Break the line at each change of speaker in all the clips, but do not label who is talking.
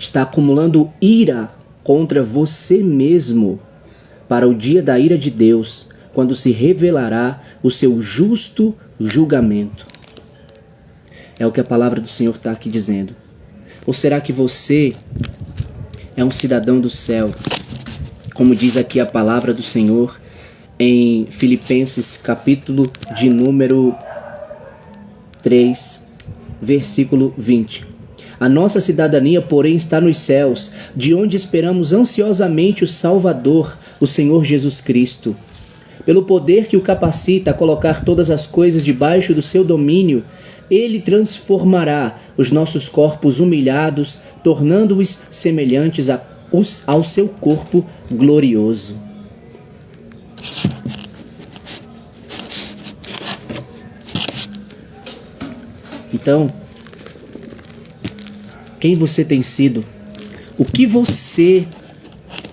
está acumulando ira contra você mesmo para o dia da ira de Deus, quando se revelará o seu justo julgamento. É o que a palavra do Senhor está aqui dizendo. Ou será que você é um cidadão do céu? Como diz aqui a palavra do Senhor em Filipenses capítulo de número 3, versículo 20. A nossa cidadania, porém, está nos céus, de onde esperamos ansiosamente o Salvador, o Senhor Jesus Cristo. Pelo poder que o capacita a colocar todas as coisas debaixo do seu domínio, Ele transformará os nossos corpos humilhados, tornando-os semelhantes ao seu corpo glorioso. Então, quem você tem sido? O que você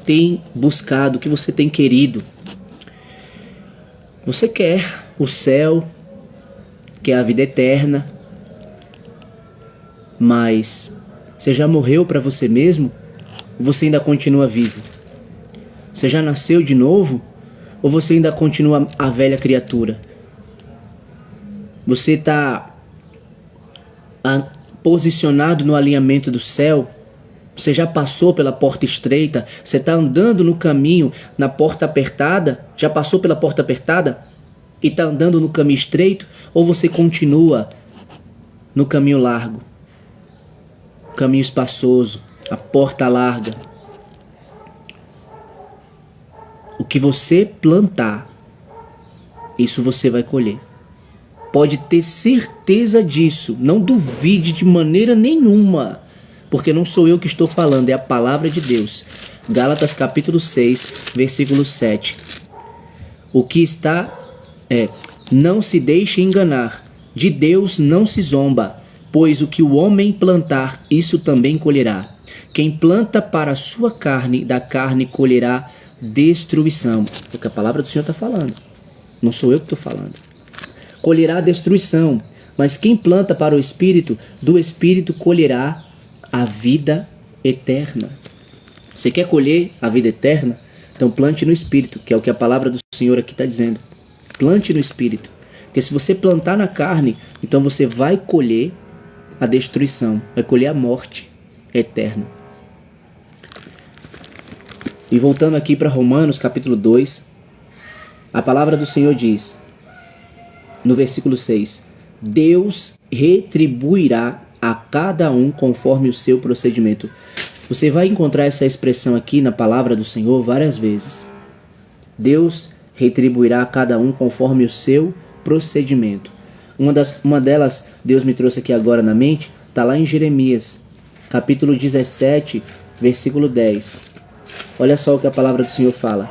tem buscado? O que você tem querido? Você quer o céu, quer a vida eterna, mas você já morreu para você mesmo? Ou você ainda continua vivo? Você já nasceu de novo? Ou você ainda continua a velha criatura? Você está posicionado no alinhamento do céu? Você já passou pela porta estreita? Você está andando no caminho, na porta apertada? Já passou pela porta apertada? E está andando no caminho estreito? Ou você continua no caminho largo? Caminho espaçoso, a porta larga. O que você plantar, isso você vai colher. Pode ter certeza disso. Não duvide de maneira nenhuma. Porque não sou eu que estou falando, é a palavra de Deus. Gálatas capítulo 6, versículo 7. O que está não se deixe enganar. De Deus não se zomba. Pois o que o homem plantar, isso também colherá. Quem planta para a sua carne, da carne colherá destruição. É o que a palavra do Senhor está falando. Não sou eu que estou falando. Colherá destruição. Mas quem planta para o Espírito, do Espírito colherá a vida eterna. Você quer colher a vida eterna? Então plante no Espírito, que é o que a palavra do Senhor aqui está dizendo. Plante no Espírito. Porque se você plantar na carne, então você vai colher a destruição, vai colher a morte eterna. E voltando aqui para Romanos capítulo 2, a palavra do Senhor diz, no versículo 6, Deus retribuirá a cada um conforme o seu procedimento. Você vai encontrar essa expressão aqui na palavra do Senhor várias vezes. Deus retribuirá a cada um conforme o seu procedimento. Uma delas, Deus me trouxe aqui agora na mente, está lá em Jeremias, capítulo 17, versículo 10. Olha só o que a palavra do Senhor fala.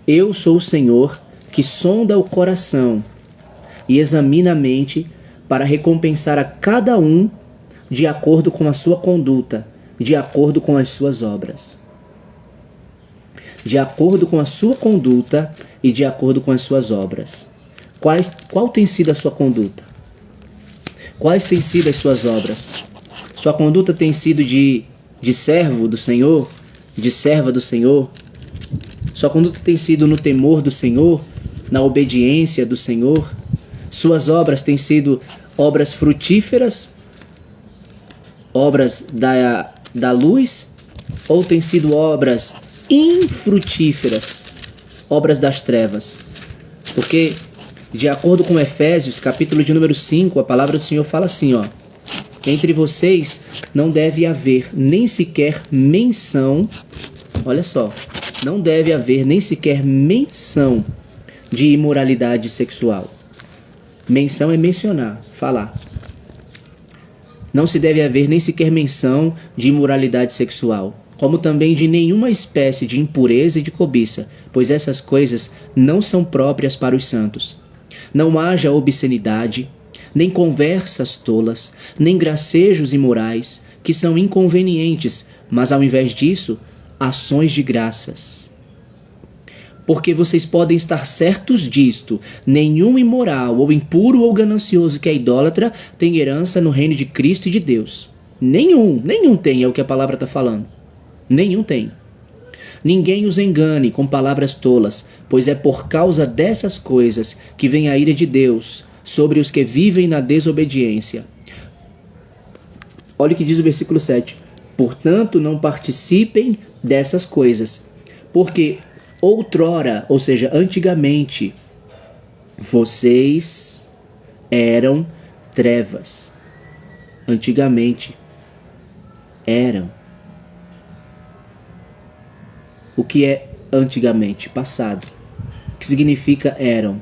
Eu sou o Senhor que sonda o coração e examina a mente para recompensar a cada um de acordo com a sua conduta, de acordo com as suas obras. De acordo com a sua conduta e de acordo com as suas obras. Qual tem sido a sua conduta? Quais têm sido as suas obras? Sua conduta tem sido de servo do Senhor? De serva do Senhor? Sua conduta tem sido no temor do Senhor? Na obediência do Senhor? Suas obras têm sido obras frutíferas? Obras da luz? Ou têm sido obras infrutíferas? Obras das trevas? Porque, de acordo com Efésios, capítulo de número 5, a palavra do Senhor fala assim, ó. Entre vocês não deve haver nem sequer menção, olha só, não deve haver nem sequer menção de imoralidade sexual. Menção é mencionar, falar. Não se deve haver nem sequer menção de imoralidade sexual, como também de nenhuma espécie de impureza e de cobiça, pois essas coisas não são próprias para os santos. Não haja obscenidade, nem conversas tolas, nem gracejos imorais, que são inconvenientes, mas ao invés disso, ações de graças. Porque vocês podem estar certos disto, nenhum imoral, ou impuro, ou ganancioso que é idólatra tem herança no reino de Cristo e de Deus. Nenhum tem, é o que a palavra está falando. Nenhum tem. Ninguém os engane com palavras tolas, pois é por causa dessas coisas que vem a ira de Deus sobre os que vivem na desobediência. Olha o que diz o versículo 7. Portanto, não participem dessas coisas, porque outrora, ou seja, antigamente, vocês eram trevas. Antigamente eram. O que é antigamente? Passado. O que significa eram?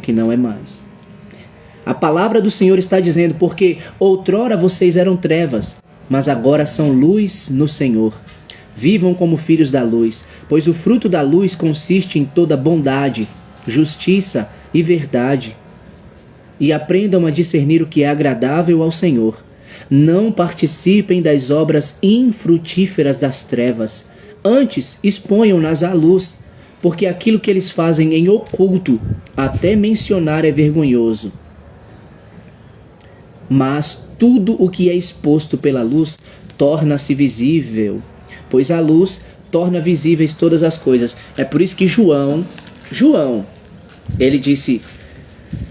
Que não é mais. A palavra do Senhor está dizendo, porque outrora vocês eram trevas, mas agora são luz no Senhor. Vivam como filhos da luz, pois o fruto da luz consiste em toda bondade, justiça e verdade. E aprendam a discernir o que é agradável ao Senhor. Não participem das obras infrutíferas das trevas. Antes, exponham-nas à luz, porque aquilo que eles fazem em oculto, até mencionar é vergonhoso. Mas tudo o que é exposto pela luz torna-se visível, pois a luz torna visíveis todas as coisas. É por isso que João, ele disse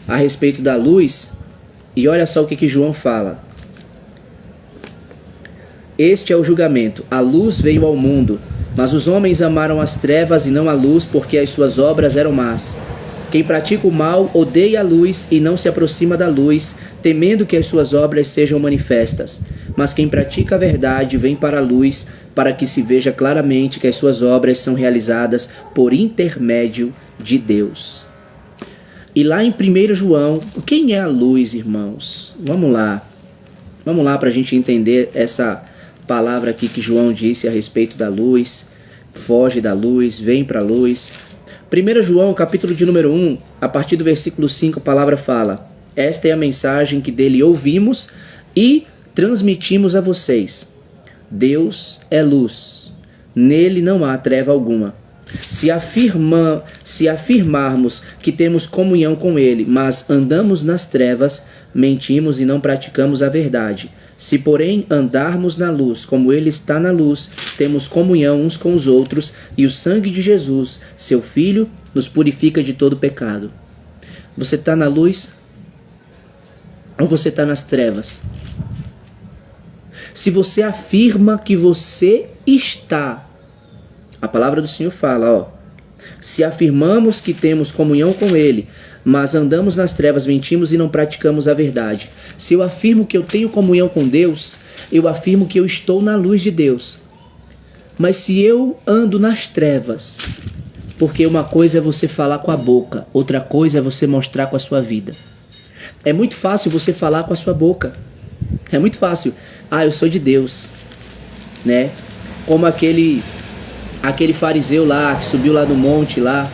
a respeito da luz, e olha só o que João fala. Este é o julgamento. A luz veio ao mundo, mas os homens amaram as trevas e não a luz, porque as suas obras eram más. Quem pratica o mal odeia a luz e não se aproxima da luz, temendo que as suas obras sejam manifestas. Mas quem pratica a verdade vem para a luz, para que se veja claramente que as suas obras são realizadas por intermédio de Deus. E lá em 1 João, quem é a luz, irmãos? Vamos lá para a gente entender essa palavra aqui que João disse a respeito da luz. Foge da luz, vem para a luz. 1 João, capítulo de número 1, a partir do versículo 5, a palavra fala: esta é a mensagem que dele ouvimos e transmitimos a vocês. Deus é luz, nele não há treva alguma. Se afirmarmos que temos comunhão com ele, mas andamos nas trevas, mentimos e não praticamos a verdade. Se, porém, andarmos na luz, como ele está na luz, temos comunhão uns com os outros, e o sangue de Jesus, seu Filho, nos purifica de todo pecado. Você está na luz ou você está nas trevas? Se você afirma que você está, a palavra do Senhor fala, se afirmamos que temos comunhão com ele, mas andamos nas trevas, mentimos e não praticamos a verdade. Se eu afirmo que eu tenho comunhão com Deus, eu afirmo que eu estou na luz de Deus. Mas se eu ando nas trevas, porque uma coisa é você falar com a boca, outra coisa é você mostrar com a sua vida. É muito fácil você falar com a sua boca. É muito fácil. Eu sou de Deus, né? Como aquele fariseu lá, que subiu lá do monte lá,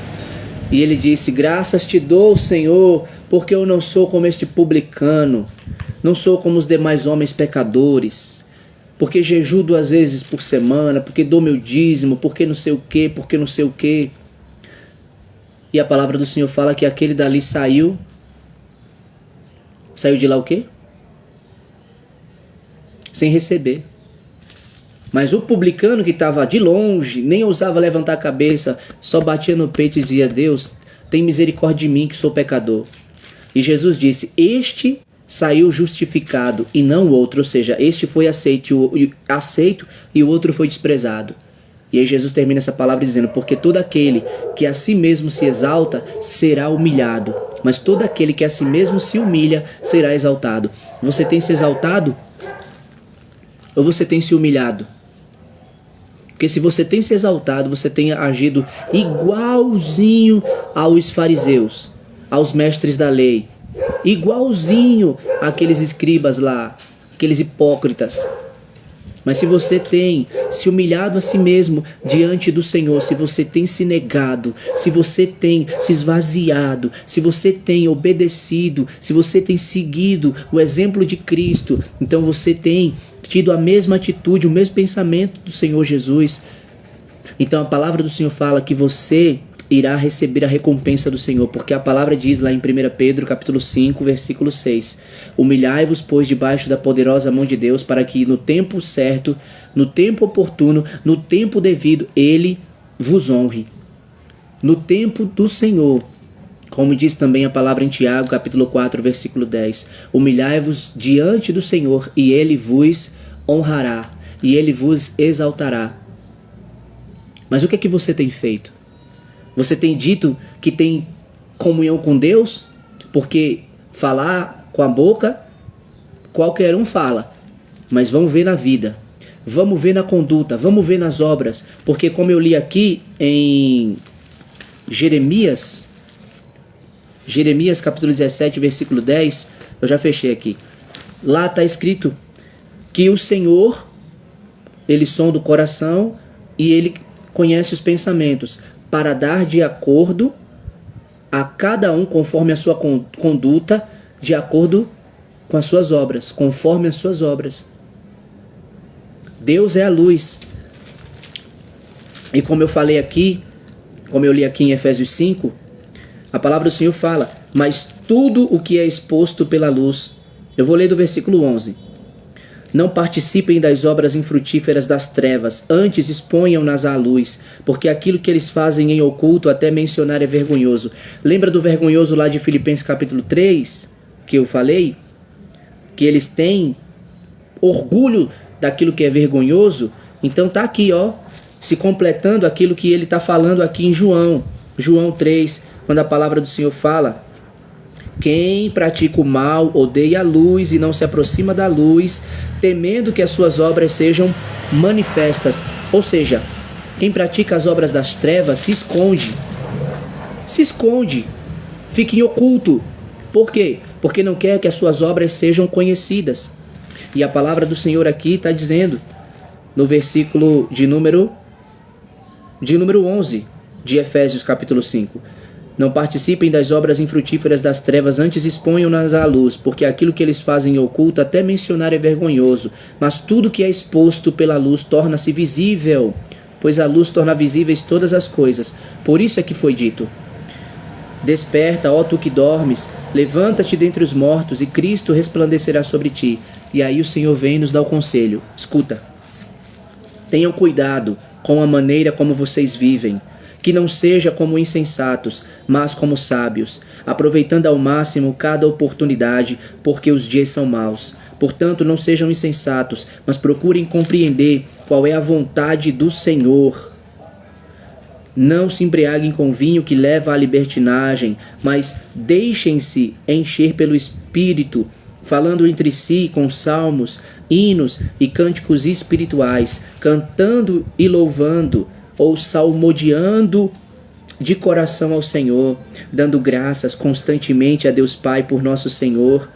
e ele disse: graças te dou, Senhor, porque eu não sou como este publicano, não sou como os demais homens pecadores, porque jejuo 2 vezes por semana, porque dou meu dízimo, porque não sei o quê. E a palavra do Senhor fala que aquele dali saiu de lá o quê? Sem receber. Mas o publicano que estava de longe, nem ousava levantar a cabeça, só batia no peito e dizia: Deus, tem misericórdia de mim que sou pecador. E Jesus disse: este saiu justificado e não o outro, ou seja, este foi aceito e o outro foi desprezado. E aí Jesus termina essa palavra dizendo: porque todo aquele que a si mesmo se exalta será humilhado, mas todo aquele que a si mesmo se humilha será exaltado. Você tem se exaltado ou você tem se humilhado? Porque se você tem se exaltado, você tem agido igualzinho aos fariseus, aos mestres da lei, igualzinho àqueles escribas lá, aqueles hipócritas. Mas se você tem se humilhado a si mesmo diante do Senhor, se você tem se negado, se você tem se esvaziado, se você tem obedecido, se você tem seguido o exemplo de Cristo, então você tem tido a mesma atitude, o mesmo pensamento do Senhor Jesus. Então a palavra do Senhor fala que você irá receber a recompensa do Senhor, porque a palavra diz lá em 1 Pedro capítulo 5, versículo 6, humilhai-vos, pois, debaixo da poderosa mão de Deus, para que no tempo certo, no tempo oportuno, no tempo devido, Ele vos honre. No tempo do Senhor, como diz também a palavra em Tiago capítulo 4, versículo 10, humilhai-vos diante do Senhor, e Ele vos honrará, e Ele vos exaltará. Mas o que é que você tem feito? Você tem dito que tem comunhão com Deus? Porque falar com a boca, qualquer um fala. Mas vamos ver na vida. Vamos ver na conduta. Vamos ver nas obras. Porque como eu li aqui em Jeremias capítulo 17, versículo 10, eu já fechei aqui. Lá está escrito que o Senhor, Ele sonda o coração e Ele conhece os pensamentos, para dar de acordo a cada um conforme a sua conduta, de acordo com as suas obras, conforme as suas obras. Deus é a luz. E como eu falei aqui, como eu li aqui em Efésios 5, a palavra do Senhor fala, mas tudo o que é exposto pela luz, eu vou ler do versículo 11, não participem das obras infrutíferas das trevas, antes exponham-nas à luz, porque aquilo que eles fazem em oculto, até mencionar, é vergonhoso. Lembra do vergonhoso lá de Filipenses capítulo 3, que eu falei? Que eles têm orgulho daquilo que é vergonhoso? Então tá aqui, ó, se completando aquilo que ele está falando aqui em João 3, quando a palavra do Senhor fala: quem pratica o mal odeia a luz e não se aproxima da luz, temendo que as suas obras sejam manifestas. Ou seja, quem pratica as obras das trevas se esconde. Se esconde. Fica em oculto. Por quê? Porque não quer que as suas obras sejam conhecidas. E a palavra do Senhor aqui está dizendo, no versículo de número 11 de Efésios capítulo 5, não participem das obras infrutíferas das trevas, antes exponham-nas à luz, porque aquilo que eles fazem em oculto, até mencionar, é vergonhoso. Mas tudo que é exposto pela luz torna-se visível, pois a luz torna visíveis todas as coisas. Por isso é que foi dito: desperta, ó tu que dormes, levanta-te dentre os mortos, e Cristo resplandecerá sobre ti. E aí o Senhor vem nos dar o conselho. Escuta, tenham cuidado com a maneira como vocês vivem, que não seja como insensatos, mas como sábios, aproveitando ao máximo cada oportunidade, porque os dias são maus. Portanto, não sejam insensatos, mas procurem compreender qual é a vontade do Senhor. Não se embriaguem com vinho, que leva à libertinagem, mas deixem-se encher pelo Espírito, falando entre si com salmos, hinos e cânticos espirituais, cantando e louvando, ou salmodiando de coração ao Senhor, dando graças constantemente a Deus Pai por nosso Senhor,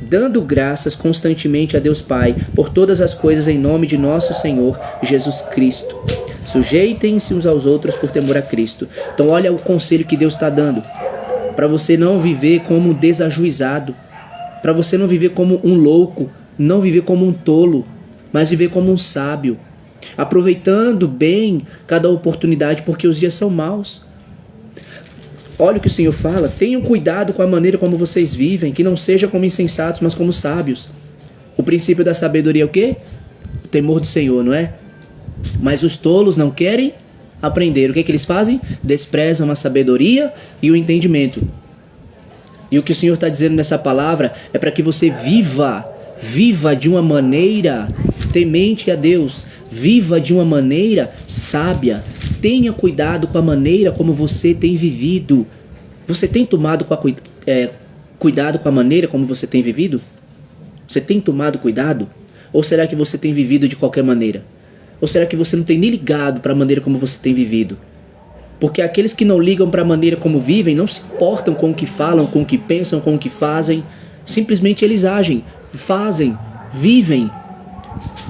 dando graças constantemente a Deus Pai por todas as coisas em nome de nosso Senhor Jesus Cristo. Sujeitem-se uns aos outros por temor a Cristo. Então olha o conselho que Deus está dando, para você não viver como um desajuizado, para você não viver como um louco, não viver como um tolo, mas viver como um sábio, aproveitando bem cada oportunidade, porque os dias são maus. Olha o que o Senhor fala: tenham cuidado com a maneira como vocês vivem, que não seja como insensatos, mas como sábios. O princípio da sabedoria é o quê? O temor do Senhor, não é? Mas os tolos não querem aprender. O que é que eles fazem? Desprezam a sabedoria e o entendimento. E o que o Senhor está dizendo nessa palavra é para que você viva de uma maneira temente a Deus, viva de uma maneira sábia. Tenha cuidado com a maneira como você tem vivido. Você tem tomado cuidado com a maneira como você tem vivido? Você tem tomado cuidado? Ou será que você tem vivido de qualquer maneira? Ou será que você não tem nem ligado para a maneira como você tem vivido? Porque aqueles que não ligam para a maneira como vivem, não se importam com o que falam, com o que pensam, com o que fazem. Simplesmente eles agem, fazem, vivem.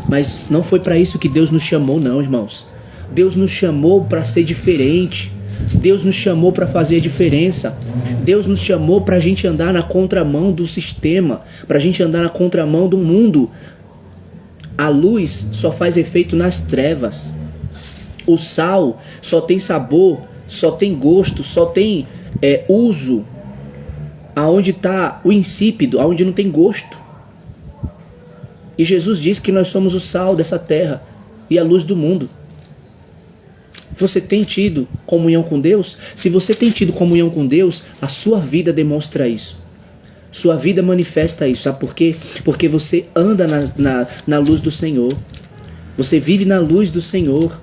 Mas não foi para isso que Deus nos chamou, não, irmãos. Deus nos chamou para ser diferente. Deus nos chamou para fazer a diferença. Deus nos chamou para a gente andar na contramão do sistema, para a gente andar na contramão do mundo. A luz só faz efeito nas trevas. O sal só tem sabor só tem gosto, só tem uso aonde está o insípido, aonde não tem gosto. E Jesus diz que nós somos o sal dessa terra e a luz do mundo. Você tem tido comunhão com Deus? Se você tem tido comunhão com Deus, a sua vida demonstra isso. Sua vida manifesta isso. Sabe por quê? Porque você anda na luz do Senhor. Você vive na luz do Senhor.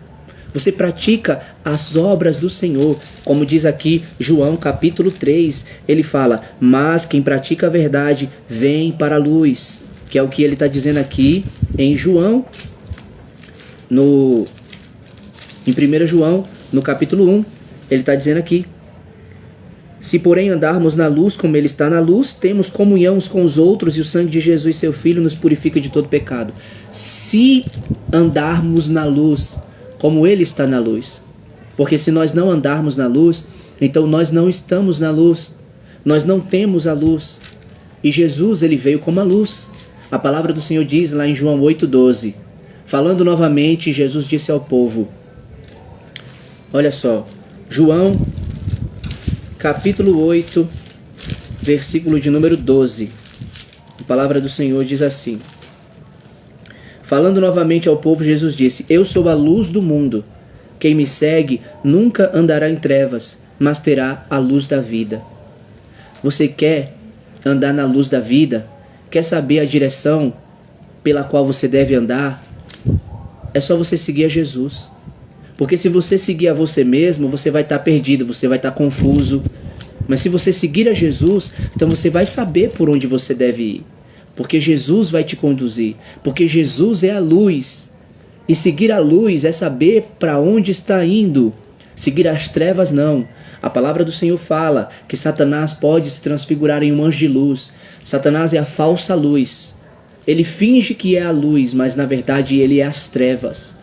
Você pratica as obras do Senhor. Como diz aqui João capítulo 3, ele fala: mas quem pratica a verdade vem para a luz. Que é o que ele está dizendo aqui em João, em 1 João, no capítulo 1, ele está dizendo aqui: se porém andarmos na luz como ele está na luz, temos comunhão uns com os outros e o sangue de Jesus, seu Filho, nos purifica de todo pecado. Se andarmos na luz como ele está na luz. Porque se nós não andarmos na luz, então nós não estamos na luz. Nós não temos a luz. E Jesus, ele veio como a luz. A palavra do Senhor diz lá em João 8,12. Falando novamente, Jesus disse ao povo. Olha só. João, capítulo 8, versículo de número 12. A palavra do Senhor diz assim. Falando novamente ao povo, Jesus disse: eu sou a luz do mundo. Quem me segue nunca andará em trevas, mas terá a luz da vida. Você quer andar na luz da vida? Quer saber a direção pela qual você deve andar? É só você seguir a Jesus. Porque se você seguir a você mesmo, você vai estar perdido, você vai estar confuso. Mas se você seguir a Jesus, então você vai saber por onde você deve ir. Porque Jesus vai te conduzir. Porque Jesus é a luz. E seguir a luz é saber para onde está indo. Seguir as trevas não. A palavra do Senhor fala que Satanás pode se transfigurar em um anjo de luz. Satanás é a falsa luz. Ele finge que é a luz, mas na verdade ele é as trevas.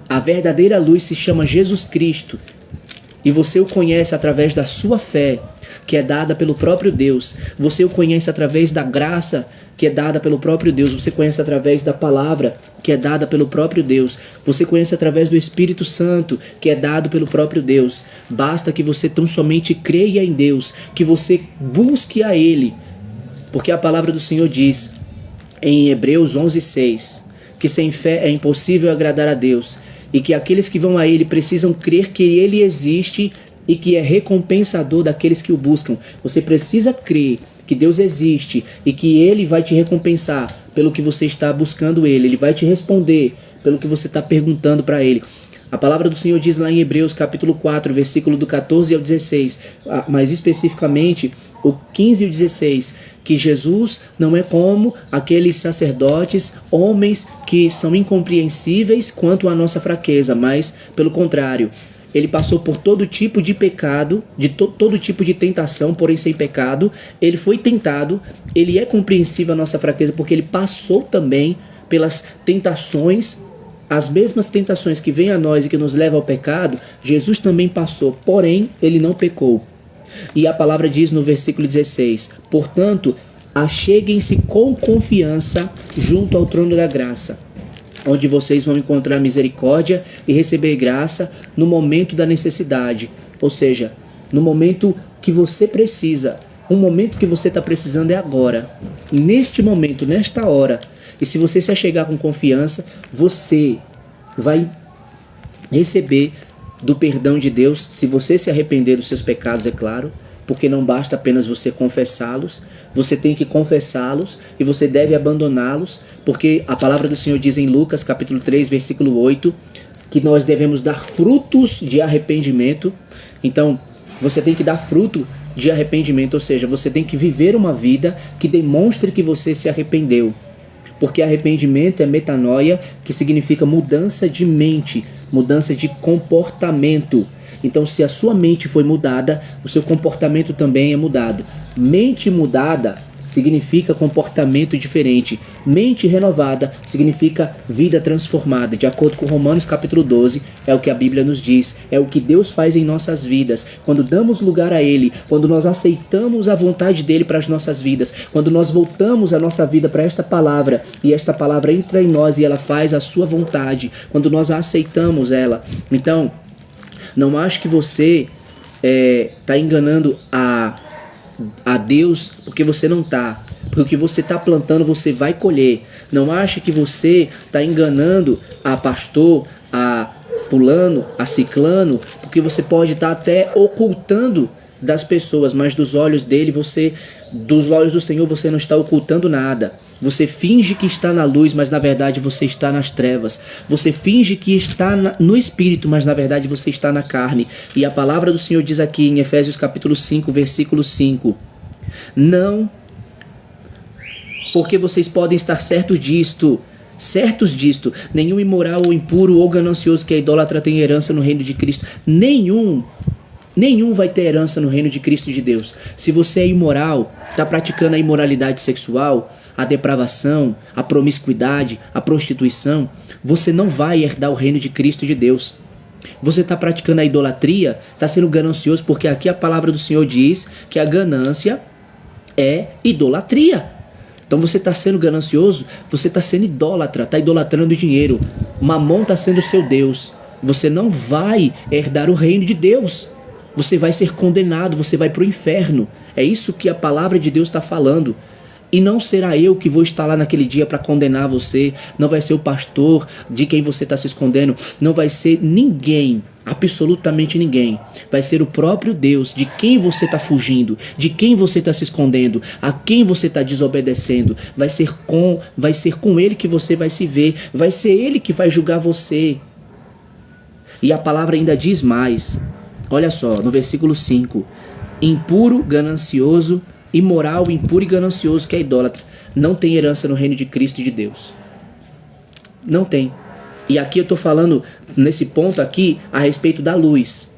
A verdadeira luz se chama Jesus Cristo. E você o conhece através da sua fé, que é dada pelo próprio Deus. Você o conhece através da graça, que é dada pelo próprio Deus. Você conhece através da palavra, que é dada pelo próprio Deus. Você conhece através do Espírito Santo, que é dado pelo próprio Deus. Basta que você tão somente creia em Deus, que você busque a Ele. Porque a palavra do Senhor diz, em Hebreus 11:6, que sem fé é impossível agradar a Deus. E que aqueles que vão a Ele precisam crer que Ele existe e que é recompensador daqueles que o buscam. Você precisa crer que Deus existe e que Ele vai te recompensar pelo que você está buscando Ele. Ele vai te responder pelo que você está perguntando para Ele. A palavra do Senhor diz lá em Hebreus capítulo 4, versículo do 14 ao 16, mais especificamente o 15 e o 16, que Jesus não é como aqueles sacerdotes, homens que são incompreensíveis quanto à nossa fraqueza, mas pelo contrário, ele passou por todo tipo de pecado, todo tipo de tentação, porém sem pecado. Ele foi tentado, ele é compreensível a nossa fraqueza porque ele passou também pelas tentações. As mesmas tentações que vêm a nós e que nos levam ao pecado, Jesus também passou, porém ele não pecou. E a palavra diz no versículo 16, portanto, acheguem-se com confiança junto ao trono da graça, onde vocês vão encontrar misericórdia e receber graça no momento da necessidade. Ou seja, no momento que você precisa. O momento que você está precisando é agora. Neste momento, nesta hora. E se você se achegar com confiança, você vai receber do perdão de Deus, se você se arrepender dos seus pecados, é claro. Porque não basta apenas você confessá-los, você tem que confessá-los e você deve abandoná-los, porque a palavra do Senhor diz em Lucas capítulo 3, versículo 8, que nós devemos dar frutos de arrependimento. Então, você tem que dar fruto de arrependimento, ou seja, você tem que viver uma vida que demonstre que você se arrependeu. Porque arrependimento é metanoia, que significa mudança de mente, mudança de comportamento. Então, se a sua mente foi mudada, o seu comportamento também é mudado. Mente mudada significa comportamento diferente. Mente renovada significa vida transformada. De acordo com Romanos capítulo 12, é o que a Bíblia nos diz. É o que Deus faz em nossas vidas. Quando damos lugar a Ele, quando nós aceitamos a vontade dEle para as nossas vidas, quando nós voltamos a nossa vida para esta palavra, e esta palavra entra em nós e ela faz a sua vontade, quando nós a aceitamos ela. Então, Não ache que você está enganando a Deus, porque você não está. Porque o que você está plantando, você vai colher. Não ache que você está enganando a pastor, a fulano, a ciclano, porque você pode estar até ocultando das pessoas, mas dos olhos dele, dos olhos do Senhor, você não está ocultando nada. Você finge que está na luz, mas na verdade você está nas trevas. Você finge que está no Espírito, mas na verdade você está na carne. E a palavra do Senhor diz aqui em Efésios capítulo 5, versículo 5. Não, porque vocês podem estar certos disto, nenhum imoral ou impuro ou ganancioso que é idólatra tem herança no reino de Cristo. Nenhum vai ter herança no reino de Cristo de Deus. Se você é imoral, está praticando a imoralidade sexual, a depravação, a promiscuidade, a prostituição, você não vai herdar o reino de Cristo de Deus. Você está praticando a idolatria, está sendo ganancioso, porque aqui a palavra do Senhor diz que a ganância é idolatria. Então você está sendo ganancioso, você está sendo idólatra, está idolatrando o dinheiro. Mamon está sendo seu Deus. Você não vai herdar o reino de Deus. Você vai ser condenado, você vai para o inferno. É isso que a palavra de Deus está falando. E não será eu que vou estar lá naquele dia para condenar você. Não vai ser o pastor de quem você está se escondendo. Não vai ser ninguém, absolutamente ninguém. Vai ser o próprio Deus de quem você está fugindo, de quem você está se escondendo, a quem você está desobedecendo. Vai ser com Ele que você vai se ver. Vai ser Ele que vai julgar você. E a palavra ainda diz mais. Olha só, no versículo 5. Impuro, ganancioso, imoral, impuro e ganancioso, que é idólatra, não tem herança no reino de Cristo e de Deus. Não tem. E aqui eu estou falando, nesse ponto aqui, a respeito da luz.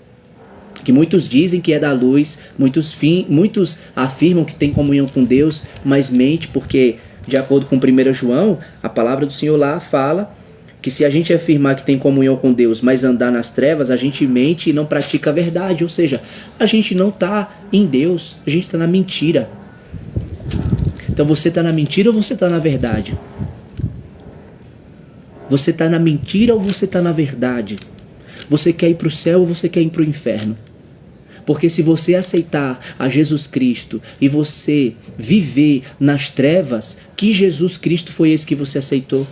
Que muitos dizem que é da luz, muitos afirmam que tem comunhão com Deus, mas mente, porque, de acordo com 1 João, a palavra do Senhor lá fala que se a gente afirmar que tem comunhão com Deus, mas andar nas trevas, a gente mente e não pratica a verdade. Ou seja, a gente não está em Deus, a gente está na mentira. Então você está na mentira ou você está na verdade? Você está na mentira ou você está na verdade? Você quer ir para o céu ou você quer ir para o inferno? Porque se você aceitar a Jesus Cristo e você viver nas trevas, que Jesus Cristo foi esse que você aceitou?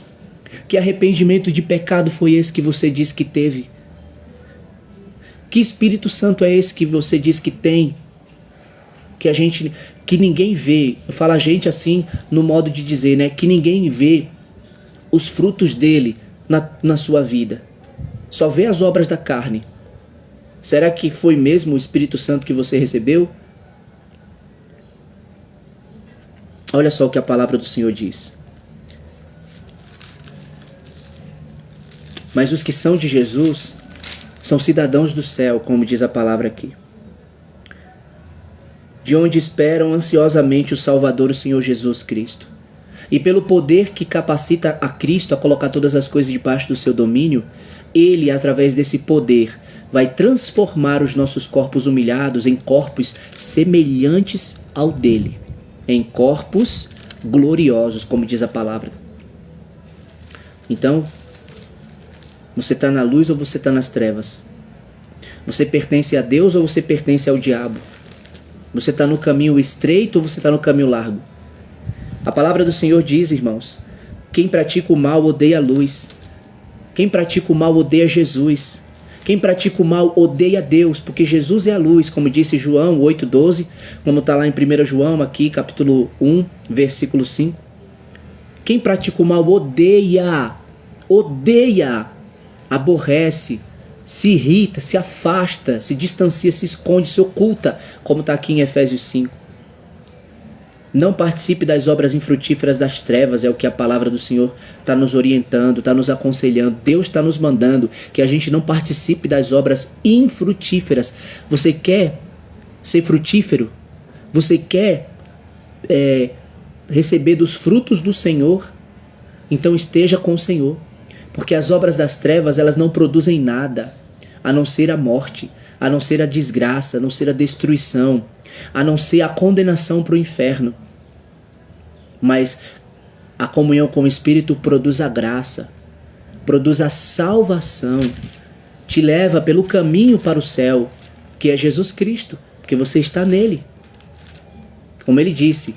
Que arrependimento de pecado foi esse que você diz que teve? Que Espírito Santo é esse que você diz que tem? Que ninguém vê. Eu falo a gente assim no modo de dizer, né? Que ninguém vê os frutos dele na sua vida. Só vê as obras da carne. Será que foi mesmo o Espírito Santo que você recebeu? Olha só o que a palavra do Senhor diz. Mas os que são de Jesus são cidadãos do céu, como diz a palavra aqui. De onde esperam ansiosamente o Salvador, o Senhor Jesus Cristo. E pelo poder que capacita a Cristo a colocar todas as coisas debaixo do seu domínio, Ele, através desse poder, vai transformar os nossos corpos humilhados em corpos semelhantes ao dele. Em corpos gloriosos, como diz a palavra. Então, você está na luz ou você está nas trevas? Você pertence a Deus ou você pertence ao diabo? Você está no caminho estreito ou você está no caminho largo? A palavra do Senhor diz, irmãos, quem pratica o mal odeia a luz. Quem pratica o mal odeia Jesus. Quem pratica o mal odeia Deus, porque Jesus é a luz, como disse João 8,12, como está lá em 1 João, aqui, capítulo 1, versículo 5. Quem pratica o mal odeia, aborrece, se irrita, se afasta, se distancia, se esconde, se oculta, como está aqui em Efésios 5. Não participe das obras infrutíferas das trevas, é o que a palavra do Senhor está nos orientando, está nos aconselhando. Deus está nos mandando que a gente não participe das obras infrutíferas. Você quer ser frutífero? Você quer receber dos frutos do Senhor? Então esteja com o Senhor. Porque as obras das trevas, elas não produzem nada, a não ser a morte, a não ser a desgraça, a não ser a destruição, a não ser a condenação para o inferno. Mas a comunhão com o Espírito produz a graça, produz a salvação, te leva pelo caminho para o céu, que é Jesus Cristo, porque você está nele. Como ele disse,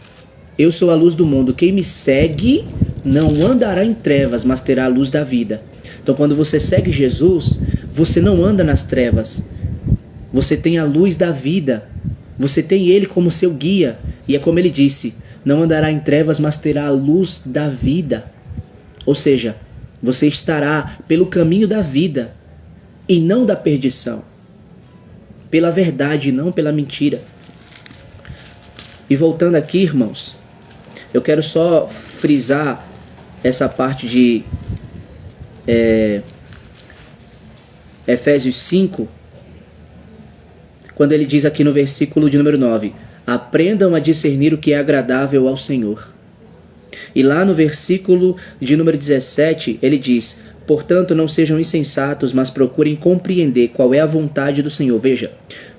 eu sou a luz do mundo, quem me segue não andará em trevas, mas terá a luz da vida. Então quando você segue Jesus, você não anda nas trevas, você tem a luz da vida, você tem ele como seu guia, e é como ele disse, não andará em trevas, mas terá a luz da vida. Ou seja, você estará pelo caminho da vida e não da perdição, pela verdade e não pela mentira. E voltando aqui, irmãos, eu quero só frisar essa parte de Efésios 5, quando ele diz aqui no versículo de número 9, aprendam a discernir o que é agradável ao Senhor. E lá no versículo de número 17, ele diz, portanto não sejam insensatos, mas procurem compreender qual é a vontade do Senhor. Veja,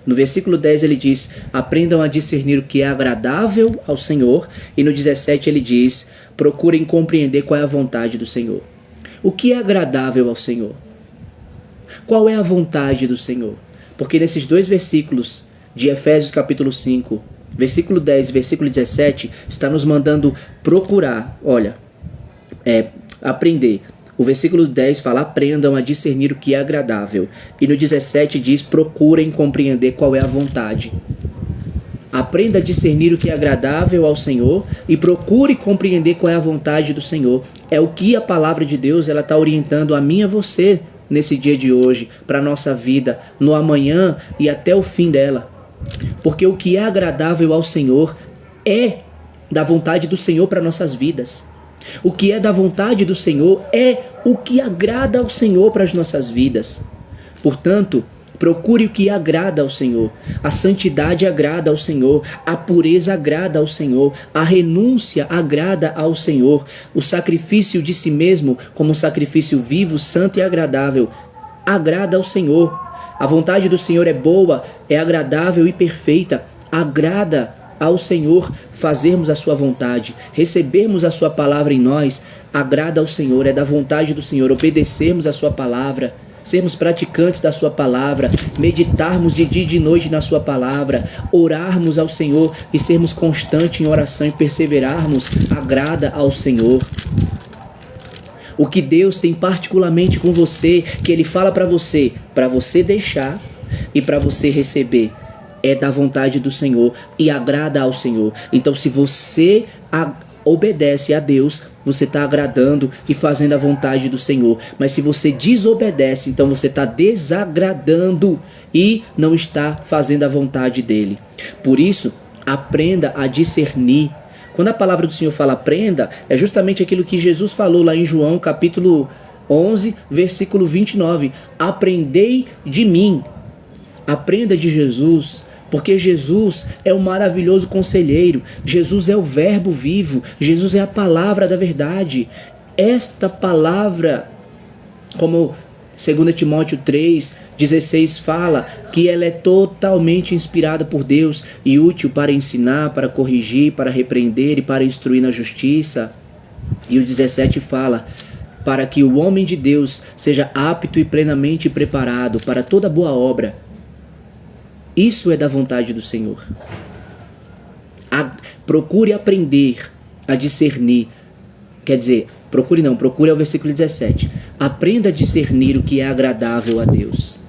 no versículo 10 ele diz, aprendam a discernir o que é agradável ao Senhor. E no 17 ele diz, procurem compreender qual é a vontade do Senhor. O que é agradável ao Senhor? Qual é a vontade do Senhor? Porque nesses dois versículos de Efésios capítulo 5, versículo 10 e versículo 17, está nos mandando procurar, aprender. O versículo 10 fala, aprendam a discernir o que é agradável. E no 17 diz, procurem compreender qual é a vontade. Aprenda a discernir o que é agradável ao Senhor e procure compreender qual é a vontade do Senhor. É o que a palavra de Deus está orientando a mim e a você nesse dia de hoje, para a nossa vida, no amanhã e até o fim dela. Porque o que é agradável ao Senhor é da vontade do Senhor para nossas vidas. O que é da vontade do Senhor é o que agrada ao Senhor para as nossas vidas. Portanto, procure o que agrada ao Senhor. A santidade agrada ao Senhor, a pureza agrada ao Senhor, a renúncia agrada ao Senhor, o sacrifício de si mesmo como sacrifício vivo, santo e agradável agrada ao Senhor. A vontade do Senhor é boa, é agradável e perfeita. Agrada ao Senhor fazermos a sua vontade, recebermos a sua palavra em nós. Agrada ao Senhor, é da vontade do Senhor obedecermos a sua palavra, sermos praticantes da sua palavra, meditarmos de dia e de noite na sua palavra, orarmos ao Senhor e sermos constantes em oração e perseverarmos. Agrada ao Senhor. O que Deus tem particularmente com você, que Ele fala para você deixar e para você receber, é da vontade do Senhor e agrada ao Senhor. Então, se você obedece a Deus, você está agradando e fazendo a vontade do Senhor. Mas se você desobedece, então você está desagradando e não está fazendo a vontade dele. Por isso, aprenda a discernir. Quando a palavra do Senhor fala aprenda, é justamente aquilo que Jesus falou lá em João capítulo 11, versículo 29. Aprendei de mim. Aprenda de Jesus. Porque Jesus é o maravilhoso conselheiro, Jesus é o verbo vivo, Jesus é a palavra da verdade. Esta palavra, como 2 Timóteo 3,16 fala, que ela é totalmente inspirada por Deus e útil para ensinar, para corrigir, para repreender e para instruir na justiça. E o 17 fala, para que o homem de Deus seja apto e plenamente preparado para toda boa obra. Isso é da vontade do Senhor. Procure aprender a discernir. Quer dizer, procure é o versículo 17. Aprenda a discernir o que é agradável a Deus.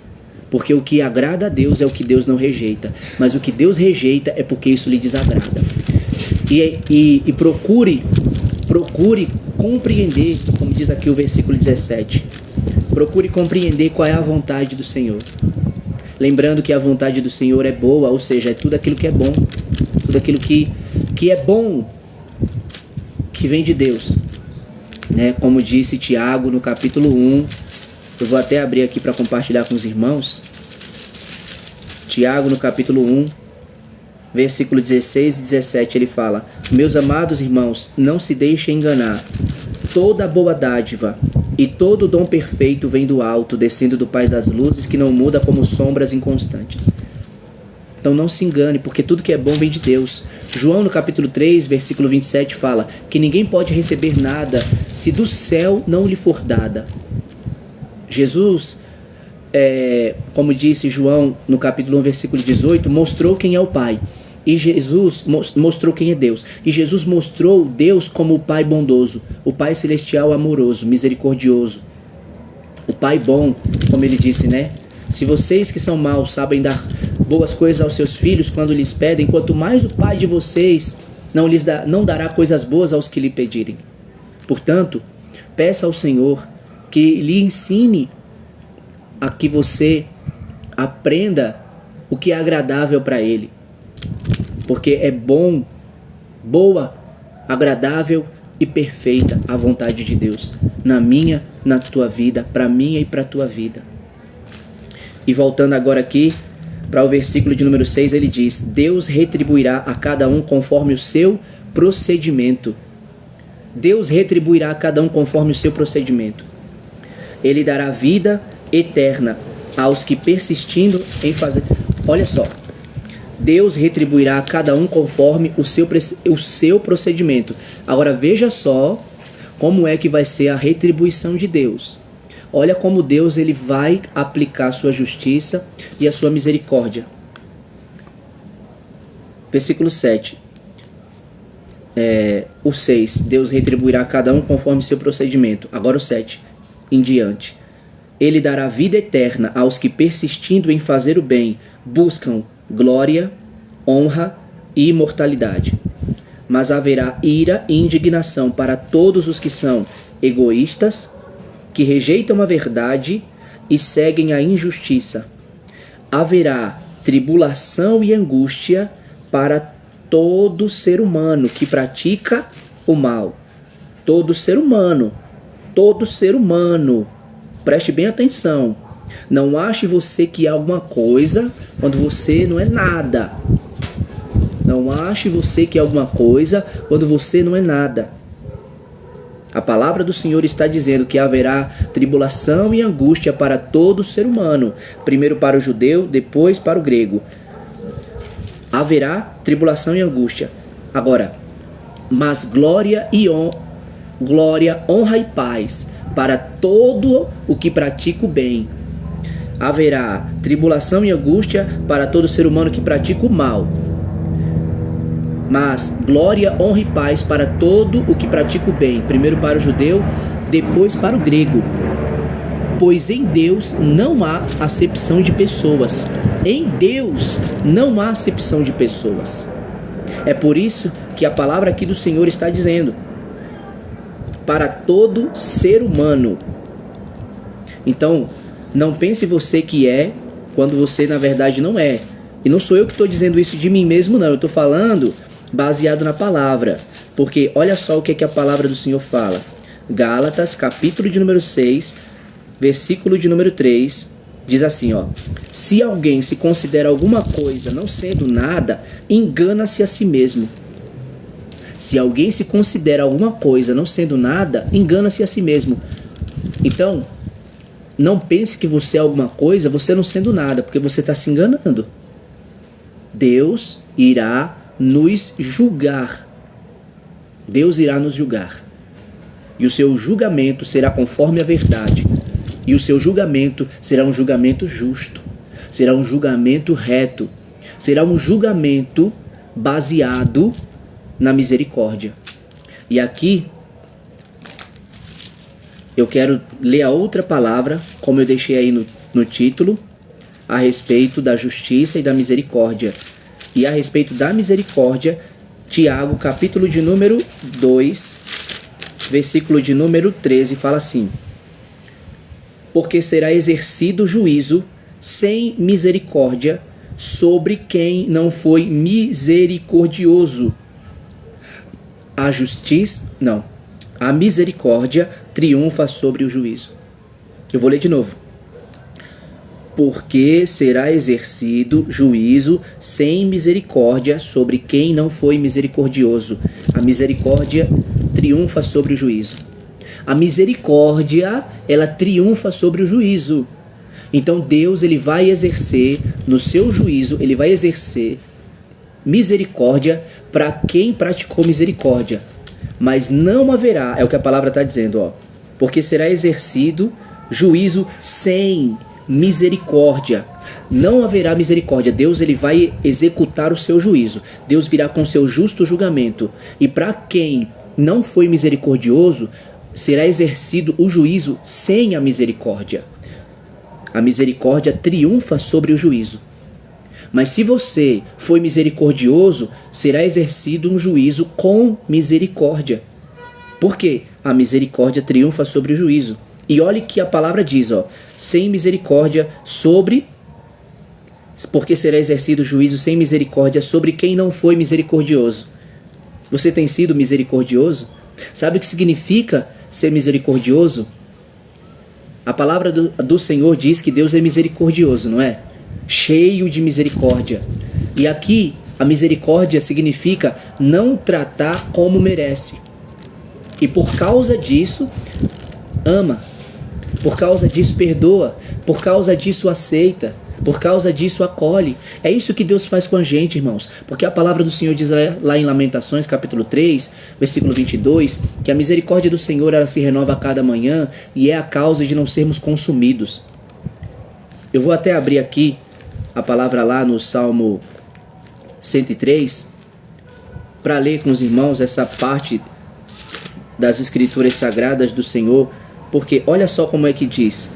Porque o que agrada a Deus é o que Deus não rejeita. Mas o que Deus rejeita é porque isso lhe desagrada. E procure compreender, como diz aqui o versículo 17. Procure compreender qual é a vontade do Senhor. Lembrando que a vontade do Senhor é boa, ou seja, é tudo aquilo que é bom, tudo aquilo que é bom, que vem de Deus, né? Como disse Tiago no capítulo 1, eu vou até abrir aqui para compartilhar com os irmãos. Tiago no capítulo 1, versículo 16 e 17, ele fala: meus amados irmãos, não se deixem enganar, toda boa dádiva e todo dom perfeito vem do alto, descendo do Pai das luzes, que não muda como sombras inconstantes. Então não se engane, porque tudo que é bom vem de Deus. João no capítulo 3, versículo 27 fala que ninguém pode receber nada se do céu não lhe for dada. Jesus como disse João no capítulo 1, versículo 18, mostrou quem é o Pai. E Jesus mostrou quem é Deus. E Jesus mostrou Deus como o Pai bondoso, o Pai celestial amoroso, misericordioso. O Pai bom, como ele disse, né? Se vocês que são maus sabem dar boas coisas aos seus filhos quando lhes pedem, quanto mais o Pai de vocês não dará coisas boas aos que lhe pedirem. Portanto, peça ao Senhor que lhe ensine a que você aprenda o que é agradável para Ele. Porque é boa, agradável e perfeita a vontade de Deus. Na minha, na tua vida, para minha e para a tua vida. E voltando agora aqui para o versículo de número 6, ele diz: Deus retribuirá a cada um conforme o seu procedimento. Deus retribuirá a cada um conforme o seu procedimento. Ele dará vida eterna aos que persistindo em fazer... Olha só. Deus retribuirá a cada um conforme o seu procedimento. Agora veja só como é que vai ser a retribuição de Deus. Olha como Deus ele vai aplicar a sua justiça e a sua misericórdia. Versículo 7. O 6. Deus retribuirá a cada um conforme o seu procedimento. Agora o 7 em diante. Ele dará vida eterna aos que persistindo em fazer o bem buscam glória, honra e imortalidade. Mas haverá ira e indignação para todos os que são egoístas, que rejeitam a verdade e seguem a injustiça. Haverá tribulação e angústia para todo ser humano que pratica o mal. Todo ser humano. Preste bem atenção. Não ache você que é alguma coisa quando você não é nada. Não ache você que é alguma coisa quando você não é nada. A palavra do Senhor está dizendo que haverá tribulação e angústia para todo ser humano. Primeiro para o judeu, depois para o grego. Haverá tribulação e angústia. Agora, mas glória, honra e paz para todo o que pratica o bem. Haverá tribulação e angústia para todo ser humano que pratica o mal. Mas glória, honra e paz para todo o que pratica o bem. Primeiro para o judeu, depois para o grego. Pois em Deus não há acepção de pessoas. Em Deus não há acepção de pessoas. É por isso que a palavra aqui do Senhor está dizendo: para todo ser humano. Então, não pense você que é, quando você na verdade não é. E não sou eu que estou dizendo isso de mim mesmo, não. Eu estou falando baseado na palavra. Porque olha só o que a palavra do Senhor fala. Gálatas, capítulo de número 6, versículo de número 3, diz assim, ó: se alguém se considera alguma coisa não sendo nada, engana-se a si mesmo. Se alguém se considera alguma coisa não sendo nada, engana-se a si mesmo. Então, não pense que você é alguma coisa, você não sendo nada, porque você está se enganando. Deus irá nos julgar. Deus irá nos julgar. E o seu julgamento será conforme a verdade. E o seu julgamento será um julgamento justo. Será um julgamento reto. Será um julgamento baseado na misericórdia. E aqui eu quero ler a outra palavra, como eu deixei aí no título, a respeito da justiça e da misericórdia. E a respeito da misericórdia, Tiago, capítulo de número 2, versículo de número 13, fala assim: porque será exercido juízo sem misericórdia sobre quem não foi misericordioso. A misericórdia triunfa sobre o juízo. Eu vou ler de novo. Porque será exercido juízo sem misericórdia sobre quem não foi misericordioso. A misericórdia triunfa sobre o juízo. A misericórdia, ela triunfa sobre o juízo. Então Deus, ele vai exercer no seu juízo, ele vai exercer misericórdia para quem praticou misericórdia. Mas não haverá, é o que a palavra está dizendo, ó. Porque será exercido juízo sem misericórdia. Não haverá misericórdia. Deus ele vai executar o seu juízo. Deus virá com seu justo julgamento. E para quem não foi misericordioso, será exercido o juízo sem a misericórdia. A misericórdia triunfa sobre o juízo. Mas se você foi misericordioso, será exercido um juízo com misericórdia. Por quê? A misericórdia triunfa sobre o juízo. E olhe que a palavra diz, sem misericórdia sobre... Porque será exercido o juízo sem misericórdia sobre quem não foi misericordioso. Você tem sido misericordioso? Sabe o que significa ser misericordioso? A palavra do Senhor diz que Deus é misericordioso, não é? Cheio de misericórdia. E aqui a misericórdia significa não tratar como merece. E por causa disso, ama. Por causa disso, perdoa. Por causa disso, aceita. Por causa disso, acolhe. É isso que Deus faz com a gente, irmãos. Porque a palavra do Senhor diz lá em Lamentações, capítulo 3, versículo 22, que a misericórdia do Senhor ela se renova a cada manhã e é a causa de não sermos consumidos. Eu vou até abrir aqui a palavra lá no Salmo 103 para ler com os irmãos essa parte das Escrituras Sagradas do Senhor, porque olha só como é que diz: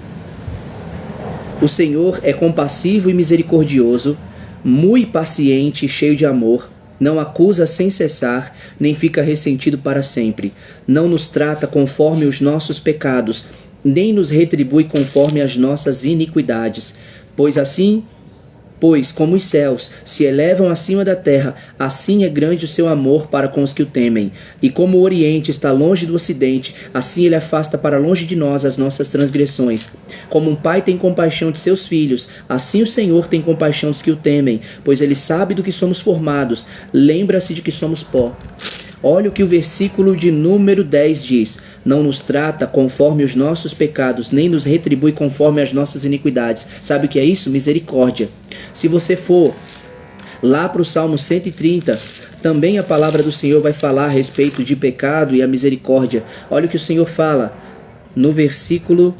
o Senhor é compassivo e misericordioso, muito paciente e cheio de amor, não acusa sem cessar, nem fica ressentido para sempre, não nos trata conforme os nossos pecados, nem nos retribui conforme as nossas iniquidades, Pois como os céus se elevam acima da terra, assim é grande o seu amor para com os que o temem. E como o Oriente está longe do Ocidente, assim ele afasta para longe de nós as nossas transgressões. Como um pai tem compaixão de seus filhos, assim o Senhor tem compaixão dos que o temem, pois ele sabe do que somos formados, lembra-se de que somos pó. Olha o que o versículo de número 10 diz: não nos trata conforme os nossos pecados, nem nos retribui conforme as nossas iniquidades. Sabe o que é isso? Misericórdia. Se você for lá para o Salmo 130, também a palavra do Senhor vai falar a respeito de pecado e a misericórdia. Olha o que o Senhor fala no versículo...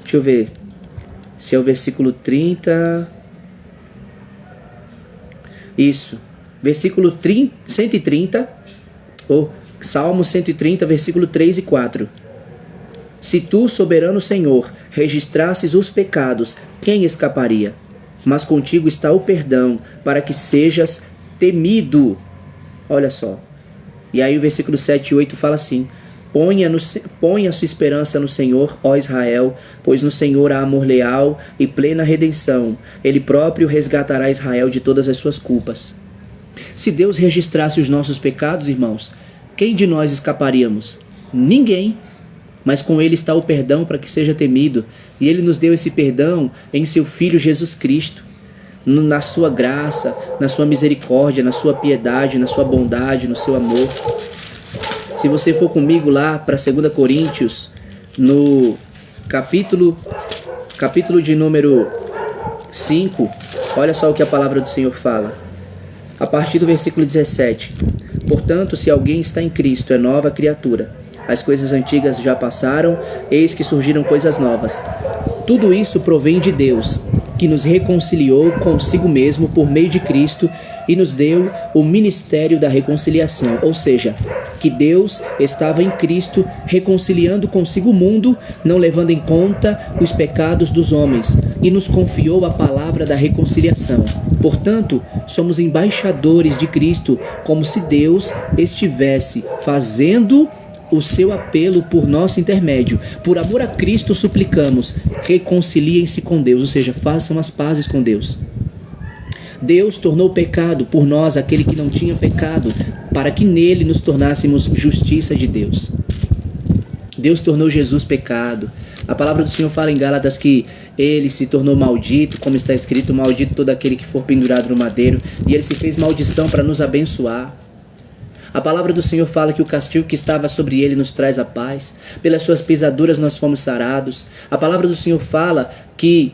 Deixa eu ver se é o versículo 30... Isso. Versículo 130, Salmo 130, versículo 3 e 4. Se tu, soberano Senhor, registrasses os pecados, quem escaparia? Mas contigo está o perdão, para que sejas temido. Olha só. E aí o versículo 7 e 8 fala assim: Ponha sua esperança no Senhor, ó Israel, pois no Senhor há amor leal e plena redenção. Ele próprio resgatará Israel de todas as suas culpas. Se Deus registrasse os nossos pecados, irmãos, quem de nós escaparíamos? Ninguém. Mas com Ele está o perdão para que seja temido. E Ele nos deu esse perdão em seu Filho Jesus Cristo. Na sua graça, na sua misericórdia, na sua piedade, na sua bondade, no seu amor. Se você for comigo lá para 2 Coríntios, no capítulo de número 5, olha só o que a palavra do Senhor fala. A partir do versículo 17. Portanto, se alguém está em Cristo, é nova criatura. As coisas antigas já passaram, eis que surgiram coisas novas. Tudo isso provém de Deus, que nos reconciliou consigo mesmo por meio de Cristo e nos deu o ministério da reconciliação. Ou seja, que Deus estava em Cristo reconciliando consigo o mundo, não levando em conta os pecados dos homens, e nos confiou a palavra da reconciliação. Portanto, somos embaixadores de Cristo, como se Deus estivesse fazendo o seu apelo por nosso intermédio. Por amor a Cristo suplicamos, reconciliem-se com Deus, ou seja, façam as pazes com Deus. Deus tornou pecado por nós aquele que não tinha pecado, para que nele nos tornássemos justiça de Deus. Deus tornou Jesus pecado. A palavra do Senhor fala em Gálatas que ele se tornou maldito, como está escrito: maldito todo aquele que for pendurado no madeiro, e ele se fez maldição para nos abençoar. A palavra do Senhor fala que o castigo que estava sobre ele nos traz a paz. Pelas suas pisaduras nós fomos sarados. A palavra do Senhor fala que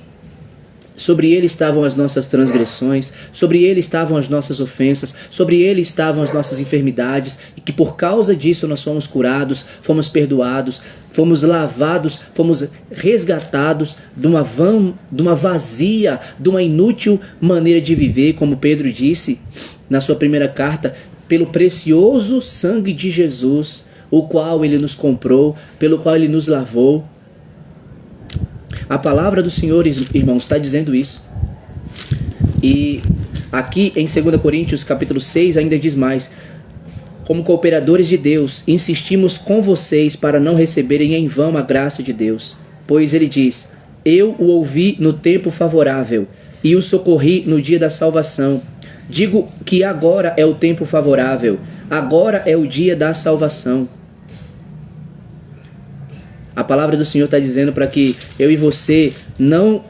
Sobre ele estavam as nossas transgressões, sobre ele estavam as nossas ofensas, sobre ele estavam as nossas enfermidades, e que por causa disso nós fomos curados, fomos perdoados, fomos lavados, fomos resgatados de uma vazia, de uma inútil maneira de viver, como Pedro disse na sua primeira carta, pelo precioso sangue de Jesus, o qual ele nos comprou, pelo qual ele nos lavou. A palavra do Senhor, irmãos, está dizendo isso. E aqui em 2 Coríntios capítulo 6 ainda diz mais: como cooperadores de Deus, insistimos com vocês para não receberem em vão a graça de Deus. Pois ele diz: eu o ouvi no tempo favorável e o socorri no dia da salvação. Digo que agora é o tempo favorável, agora é o dia da salvação. A palavra do Senhor está dizendo para que eu e você não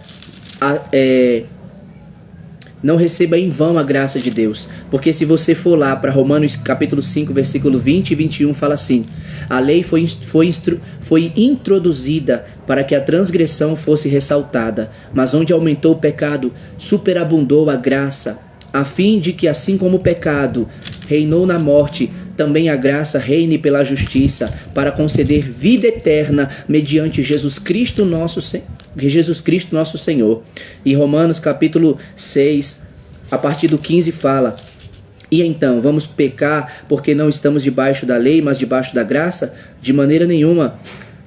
receba em vão a graça de Deus. Porque se você for lá para Romanos capítulo 5, versículo 20 e 21, fala assim: a lei foi introduzida para que a transgressão fosse ressaltada, mas onde aumentou o pecado, superabundou a graça, a fim de que assim como o pecado reinou na morte, também a graça reine pela justiça, para conceder vida eterna mediante Jesus Cristo nosso Senhor. E Romanos capítulo 6, a partir do 15 fala: e então, vamos pecar porque não estamos debaixo da lei, mas debaixo da graça? De maneira nenhuma.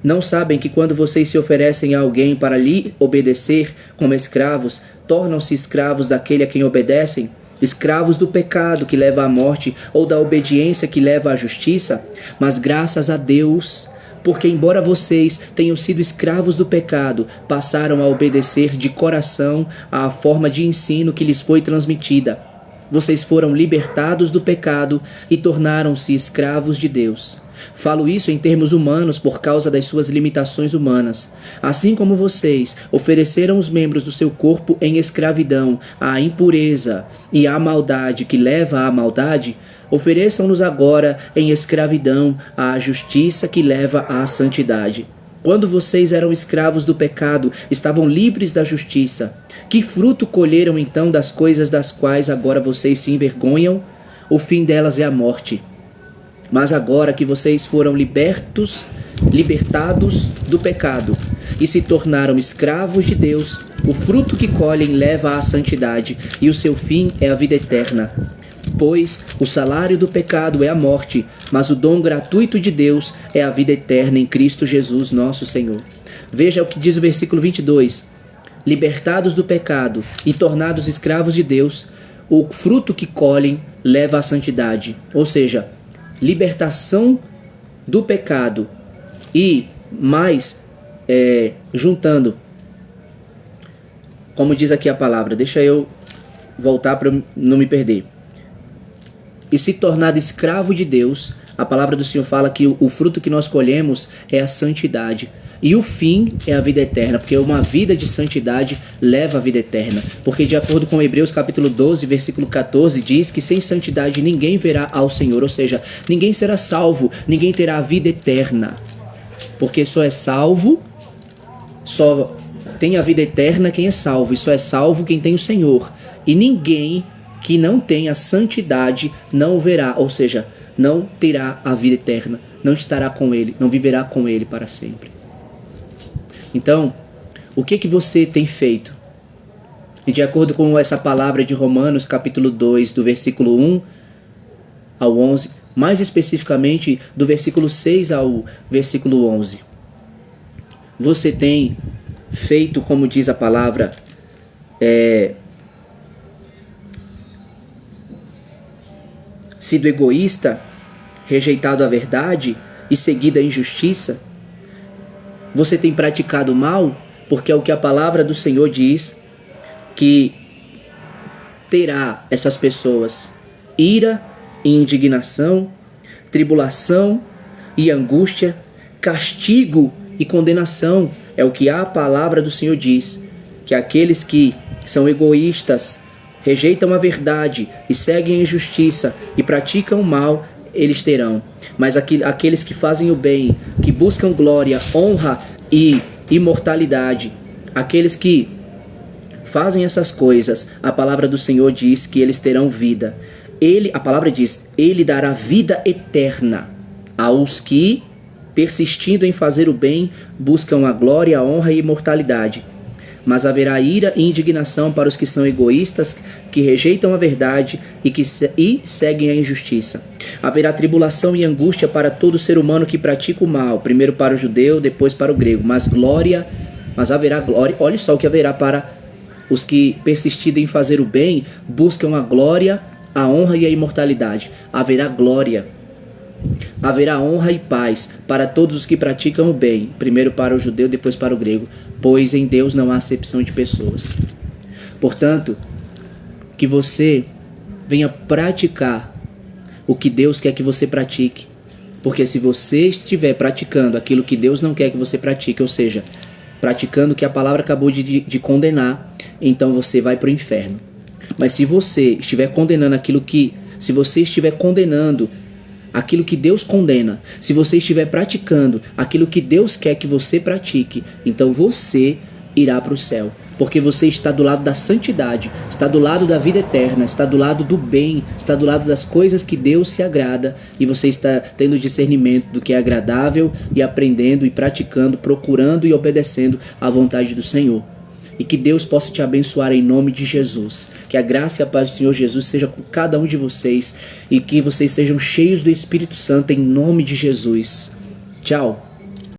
Não sabem que quando vocês se oferecem a alguém para lhe obedecer como escravos, tornam-se escravos daquele a quem obedecem? Escravos do pecado que leva à morte, ou da obediência que leva à justiça? Mas graças a Deus, porque embora vocês tenham sido escravos do pecado, passaram a obedecer de coração à forma de ensino que lhes foi transmitida. Vocês foram libertados do pecado e tornaram-se escravos de Deus. Falo isso em termos humanos por causa das suas limitações humanas. Assim como vocês ofereceram os membros do seu corpo em escravidão à impureza e à maldade que leva à maldade, ofereçam-nos agora em escravidão à justiça que leva à santidade. Quando vocês eram escravos do pecado, estavam livres da justiça. Que fruto colheram então das coisas das quais agora vocês se envergonham? O fim delas é a morte. Mas agora que vocês foram libertados do pecado e se tornaram escravos de Deus, o fruto que colhem leva à santidade e o seu fim é a vida eterna. Pois o salário do pecado é a morte, mas o dom gratuito de Deus é a vida eterna em Cristo Jesus nosso Senhor. Veja o que diz o versículo 22. Libertados do pecado e tornados escravos de Deus, o fruto que colhem leva à santidade. Ou seja, libertação do pecado e mais juntando, como diz aqui a palavra, deixa eu voltar para não me perder. E se tornar escravo de Deus, a palavra do Senhor fala que o fruto que nós colhemos é a santidade. E o fim é a vida eterna, porque uma vida de santidade leva à vida eterna. Porque de acordo com Hebreus capítulo 12, versículo 14, diz que sem santidade ninguém verá ao Senhor. Ou seja, ninguém será salvo, ninguém terá a vida eterna. Porque só é salvo, só tem a vida eterna quem é salvo. E só é salvo quem tem o Senhor. E ninguém que não tenha santidade não o verá. Ou seja, não terá a vida eterna, não estará com Ele, não viverá com Ele para sempre. Então, o que você tem feito? E de acordo com essa palavra de Romanos, capítulo 2, do versículo 1 ao 11, mais especificamente do versículo 6 ao versículo 11, você tem feito, como diz a palavra, sido egoísta, rejeitado a verdade e seguido a injustiça? Você tem praticado mal? Porque é o que a palavra do Senhor diz, que terá essas pessoas ira e indignação, tribulação e angústia, castigo e condenação. É o que a palavra do Senhor diz, que aqueles que são egoístas, rejeitam a verdade e seguem a injustiça e praticam o mal, eles terão. Mas aqueles que fazem o bem, que buscam glória, honra e imortalidade, aqueles que fazem essas coisas, a palavra do Senhor diz que eles terão vida. A palavra diz, ele dará vida eterna aos que, persistindo em fazer o bem, buscam a glória, a honra e a imortalidade. Mas haverá ira e indignação para os que são egoístas, que rejeitam a verdade e seguem a injustiça. Haverá tribulação e angústia para todo ser humano que pratica o mal, primeiro para o judeu, depois para o grego. Mas haverá glória, olha só o que haverá para os que, persistindo em fazer o bem, buscam a glória, a honra e a imortalidade. Haverá glória. Haverá honra e paz para todos os que praticam o bem, primeiro para o judeu, depois para o grego, pois em Deus não há acepção de pessoas. Portanto, que você venha praticar o que Deus quer que você pratique, porque se você estiver praticando aquilo que Deus não quer que você pratique, ou seja, praticando o que a palavra acabou de condenar, então você vai para o inferno. Mas se você estiver condenando se você estiver condenando aquilo que Deus condena, se você estiver praticando aquilo que Deus quer que você pratique, então você irá para o céu, porque você está do lado da santidade, está do lado da vida eterna, está do lado do bem, está do lado das coisas que Deus se agrada, e você está tendo discernimento do que é agradável e aprendendo e praticando, procurando e obedecendo à vontade do Senhor. E que Deus possa te abençoar em nome de Jesus. Que a graça e a paz do Senhor Jesus seja com cada um de vocês. E que vocês sejam cheios do Espírito Santo em nome de Jesus. Tchau.